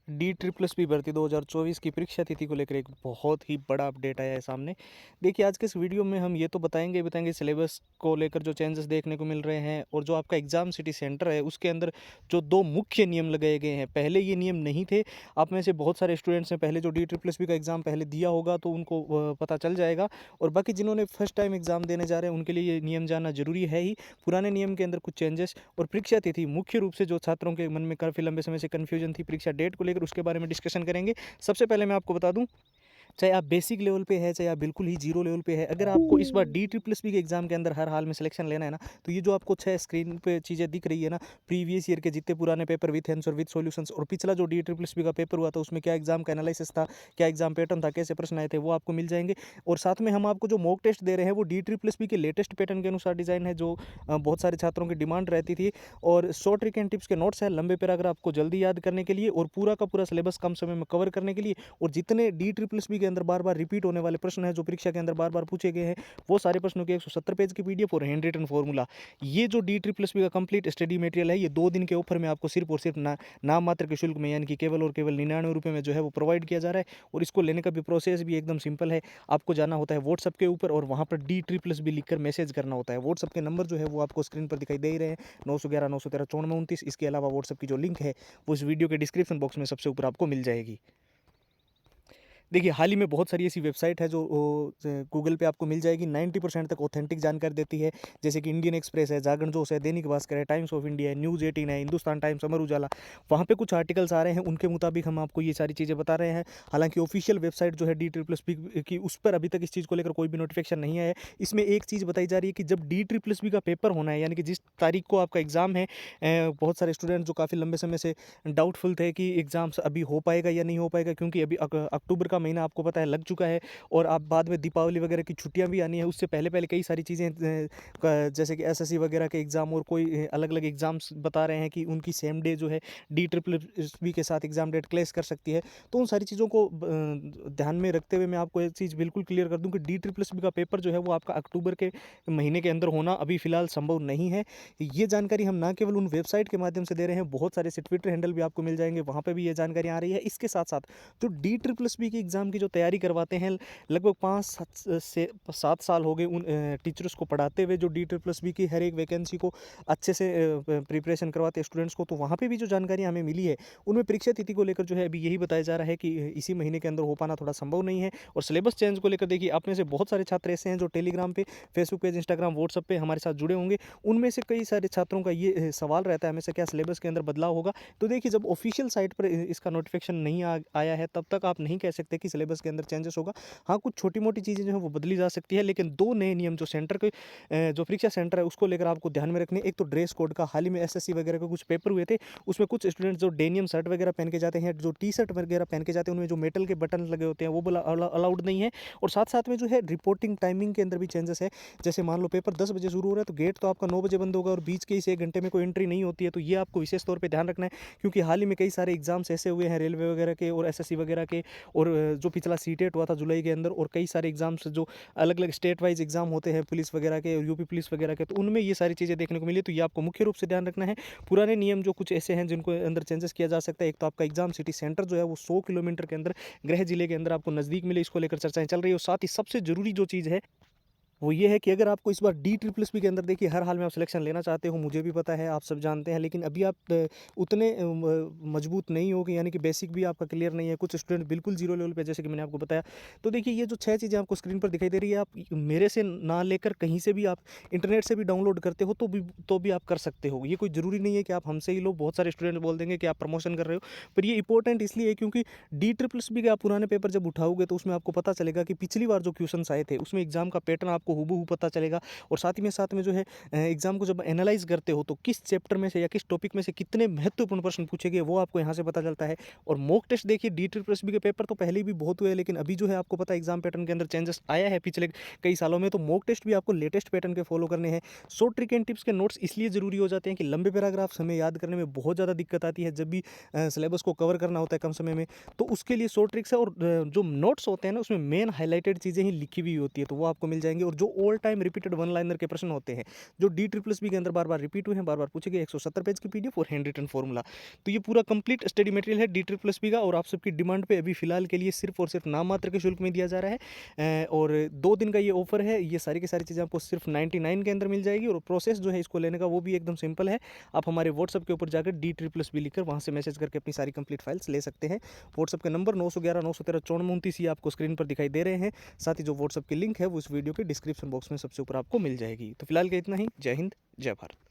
D triple S P भर्ती 2024 की परीक्षा तिथि को लेकर एक बहुत ही बड़ा अपडेट आया है सामने। देखिए, आज के इस वीडियो में हम ये तो बताएंगे सिलेबस को लेकर जो चेंजेस देखने को मिल रहे हैं और जो आपका एग्ज़ाम सिटी सेंटर है उसके अंदर जो दो मुख्य नियम लगाए गए हैं। पहले ये नियम नहीं थे। आप में से बहुत सारे स्टूडेंट्स हैं पहले जो डी ट्रिपल एस पी का एग्ज़ाम पहले दिया होगा तो उनको पता चल जाएगा, और बाकी जिन्होंने फर्स्ट टाइम एग्ज़ाम देने जा रहे हैं उनके लिए ये नियम जानना जरूरी है ही। पुराने नियम के अंदर कुछ चेंजेस और परीक्षा तिथि मुख्य रूप से जो छात्रों के मन में काफ़ी लंबे समय से कन्फ्यूजन थी परीक्षा डेट को लेकर, उसके बारे में डिस्कशन करेंगे। सबसे पहले मैं आपको बता दूं, चाहे आप बेसिक लेवल पे है, चाहे आप बिल्कुल ही जीरो लेवल पे है, अगर आपको इस बार डी ट्रिपल एस पी के एग्जाम के अंदर हर हाल में सिलेक्शन लेना है ना, तो ये जो आपको 6 स्क्रीन पे चीज़ें दिख रही है ना, प्रीवियस ईयर के जितने पुराने paper with answer with solutions और पिछला जो डी ट्रिपल एस पी का पेपर हुआ था उसमें क्या एग्जाम का एनालिसिस था, क्या एग्जाम पैटर्न था, कैसे प्रश्न आए थे, वो आपको मिल जाएंगे। और साथ में हम आपको जो मॉक टेस्ट दे रहे हैं वो डी ट्रिपल एस पी के लेटेस्ट पैटर्न के अनुसार डिज़ाइन है, जो बहुत सारे छात्रों की डिमांड रहती थी। और शॉर्ट ट्रिक एंड टिप्स के नोट्स हैं, लंबे पैराग्राफ को जल्दी याद करने के लिए और पूरा का पूरा सिलेबस कम समय में कवर करने के लिए। और जितने डी ट्रिपल एस पी के अंदर बार बार रिपीट होने वाले प्रश्न है, जो परीक्षा के अंदर बार बार पूछे गए हैं, वो सारे प्रश्नों के 170 पेज की पीडीएफ और हैंड रिटन फॉर्मूला। ये जो डी ट्रिपल एस पी का कंप्लीट स्टडी मटेरियल है, ये 2 दिन के ऑफर में आपको सिर्फ और सिर्फ नाम मात्र के शुल्क में, यानी कि केवल और केवल 99 रुपये में जो है वो प्रोवाइड किया जा रहा है। और इसको लेने का भी प्रोसेस भी एकदम सिंपल है। आपको जाना होता है व्हाट्सअप के ऊपर और वहाँ पर डी ट्रिपल एस बी लिखकर मैसेज करना होता है। व्हाट्सअप के नंबर जो है वो आपको स्क्रीन पर दिखाई दे ही रहे हैं, 911 913 9429। इसके अलावा व्हाट्सअप की जो लिंक है वो इस वीडियो के डिस्क्रिप्शन बॉक्स में सबसे ऊपर आपको मिल जाएगी। देखिए, हाल ही में बहुत सारी ऐसी वेबसाइट है जो गूगल पे आपको मिल जाएगी, 90% तक ऑथेंटिक जानकारी देती है। जैसे कि इंडियन एक्सप्रेस है, जागरण जोश है, दैनिक भास्कर है, टाइम्स ऑफ इंडिया है, न्यूज़ 18 है, हिंदुस्तान टाइम्स, अमर उजाला। वहाँ पे कुछ आर्टिकल्स आ रहे हैं, उनके मुताबिक हम आपको ये सारी चीज़ें बता रहे हैं। हालांकि ऑफिशियल वेबसाइट जो है डी ट्रिपल एस पी की, उस पर अभी तक इस चीज़ को लेकर कोई भी नोटिफिकेशन नहीं आया है। इसमें एक चीज़ बताई जा रही है कि जब डी ट्रिपल एस पी का पेपर होना है, यानी कि जिस तारीख को आपका एग्ज़ाम है, बहुत सारे स्टूडेंट जो काफ़ी लंबे समय से डाउटफुल थे कि एग्ज़ाम्स अभी हो पाएगा या नहीं हो पाएगा, क्योंकि अभी अक्टूबर का महीना आपको पता है लग चुका है और आप बाद में दीपावली वगैरह की छुट्टियां भी आनी है। उससे पहले पहले कई सारी चीज़ें जैसे कि एसएससी वगैरह के एग्ज़ाम और कोई अलग अलग एग्ज़ाम्स बता रहे हैं कि उनकी सेम डे जो है डी ट्रिपल एस बी के साथ एग्ज़ाम डेट क्लैश कर सकती है। तो उन सारी चीज़ों को ध्यान में रखते हुए मैं आपको एक चीज़ बिल्कुल क्लियर कर दूं कि डी ट्रिपल एस बी का पेपर जो है वो आपका अक्टूबर के महीने के अंदर होना अभी फिलहाल संभव नहीं है। ये जानकारी हम ना केवल उन वेबसाइट के माध्यम से दे रहे हैं, बहुत सारे से ट्विटर हैंडल भी आपको मिल जाएंगे, वहाँ पर भी ये जानकारी आ रही है। इसके साथ साथ जो डी ट्रिपल एस बी की एग्ज़ाम की जो तैयारी करवाते हैं, लगभग 5 से 7 साल हो गए उन टीचर्स को पढ़ाते हुए, जो डी ट्रिपल एस बी की हर एक वैकेंसी को अच्छे से प्रिपरेशन करवाते हैं स्टूडेंट्स को। तो वहाँ पे भी जो जानकारी हमें मिली है उनमें परीक्षा तिथि को लेकर जो है अभी यही बताया जा रहा है कि इसी महीने के अंदर हो पाना थोड़ा संभव नहीं है। और सिलेबस चेंज को लेकर देखिए, आप में से बहुत सारे छात्र ऐसे हैं जो टेलीग्राम पे, फेसबुक पेज, इंस्टाग्राम, व्हाट्सअप पे हमारे साथ जुड़े होंगे। उनमें से कई सारे छात्रों का ये सवाल रहता है हमें से, क्या सिलेबस के अंदर बदलाव होगा। तो देखिए, जब ऑफिशियल साइट पर इसका नोटिफिकेशन नहीं आया है तब तक आप नहीं कह सकते कि सिलेबस के अंदर चेंजेस होगा। हाँ, कुछ छोटी मोटी चीज़ें जो है वो बदली जा सकती है, लेकिन दो नए नियम जो सेंटर के जो परीक्षा सेंटर है उसको लेकर आपको ध्यान में रखने। एक तो ड्रेस कोड का, हाल ही में एसएससी वगैरह के कुछ पेपर हुए थे, उसमें कुछ स्टूडेंट जो डेनियम शर्ट वगैरह पहन के जाते हैं, जो टी शर्ट वगैरह पहन के जाते हैं, उनमें जो मेटल के बटन लगे होते हैं वो बोला अलाउड नहीं है। और साथ साथ में जो है रिपोर्टिंग टाइमिंग के अंदर भी चेंजेस है। जैसे मान लो पेपर 10 बजे शुरू हो रहा है तो गेट तो आपका 9 बजे बंद होगा और बीच के इस 1 घंटे में कोई एंट्री नहीं होती है। तो ये आपको विशेष तौर पर ध्यान रखना है, क्योंकि हाल ही में कई सारे एग्जाम्स ऐसे हुए हैं रेलवे वगैरह के और एसएससी वगैरह के, और जो पिछला सीटेट हुआ था जुलाई के अंदर, और कई सारे एग्जाम्स जो अलग अलग स्टेट वाइज एग्जाम होते हैं पुलिस वगैरह के, यूपी पुलिस वगैरह के, तो उनमें ये सारी चीज़ें देखने को मिली। तो ये आपको मुख्य रूप से ध्यान रखना है। पुराने नियम जो कुछ ऐसे हैं जिनको अंदर चेंजेस किया जा सकता है, एक तो आपका एग्जाम सिटी सेंटर जो है वो 100 किलोमीटर के अंदर गृह जिले के अंदर आपको नज़दीक मिले, इसको लेकर चर्चाएं चल रही है। और साथ ही सबसे जरूरी जो चीज़ है वो ये है कि अगर आपको इस बार डी ट्रिपल एस पी के अंदर देखिए हर हाल में आप सिलेक्शन लेना चाहते हो, मुझे भी पता है, आप सब जानते हैं, लेकिन अभी आप उतने मजबूत नहीं हो कि, यानी कि बेसिक भी आपका क्लियर नहीं है, कुछ स्टूडेंट बिल्कुल जीरो लेवल पे, जैसे कि मैंने आपको बताया। तो देखिए, ये जो 6 चीज़ें आपको स्क्रीन पर दिखाई दे रही है, आप मेरे से ना लेकर कहीं से भी, आप इंटरनेट से भी डाउनलोड करते हो तो भी आप कर सकते हो। ये कोई ज़रूरी नहीं है कि आप हमसे ही लो। बहुत सारे स्टूडेंट बोल देंगे कि आप प्रमोशन कर रहे हो, पर ये इंपॉर्टेंट इसलिए है क्योंकि डी ट्रिपल एस पी के आप पुराने पेपर जब उठाओगे तो उसमें आपको पता चलेगा कि पिछली बार जो क्वेश्चन आए थे उसमें एग्जाम का पैटर्न आपको हूबहू पता चलेगा। और साथ में जो है एग्जाम को जब एनालाइज करते हो तो किस चैप्टर में से या किस टॉपिक में से कितने महत्वपूर्ण प्रश्न पूछे गए वो आपको यहाँ से पता चलता है। और मॉक टेस्ट देखिए, डी ट्रिपल एस बी के पेपर तो पहले भी बहुत हुए, लेकिन अभी जो है आपको पता है एग्जाम पैटर्न के अंदर चेंजेस आया है पिछले कई सालों में। तो मॉक टेस्ट भी आपको लेटेस्ट पैटर्न के फॉलो करने हैं। शॉर्ट ट्रिक एंड टिप्स के नोट्स इसलिए जरूरी हो जाते हैं कि लंबे पैराग्राफ्स हमें याद करने में बहुत ज़्यादा दिक्कत आती है जब भी सिलेबस को कवर करना होता है कम समय में। तो उसके लिए शॉर्ट ट्रिक्स है, और जो नोट्स होते हैं ना उसमें मेन हाईलाइटेड चीज़ें ही लिखी हुई होती है, तो वो आपको मिल जाएंगे। और जो all time repeated one liner के प्रश्न होते हैं, जो DSSB के अंदर बार बार रिपीट हुए हैं, बार बार पूछे गए, 170 पेज की PDF और हैंड रिटन फॉर्मूला। तो ये पूरा कंप्लीट स्टडी मटेरियल है DSSB का, और आप सबकी डिमांड पे अभी फिलहाल के लिए सिर्फ और सिर्फ नाम मात्र के शुल्क में दिया जा रहा है। और 2 दिन का ये ऑफर है। ये सारी की सारी चीज़ें आपको सिर्फ 99 के अंदर मिल जाएगी, और प्रोसेस जो है इसको लेने का वो भी एकदम सिंपल है। आप हमारे व्हाट्सअप के ऊपर जाकर DSSB लिखकर वहाँ से मैसेज करके अपनी सारी कंप्लीट फाइल्स ले सकते हैं। व्हाट्सअप के नंबर 911 913 5429 ये आपको स्क्रीन पर दिखाई दे रहे हैं। साथ ही जो व्हाट्सअप की लिंक है वो इस वीडियो के डिस्क्रिप्शन बॉक्स में सबसे ऊपर आपको मिल जाएगी। तो फिलहाल के इतना ही। जय हिंद, जय भारत।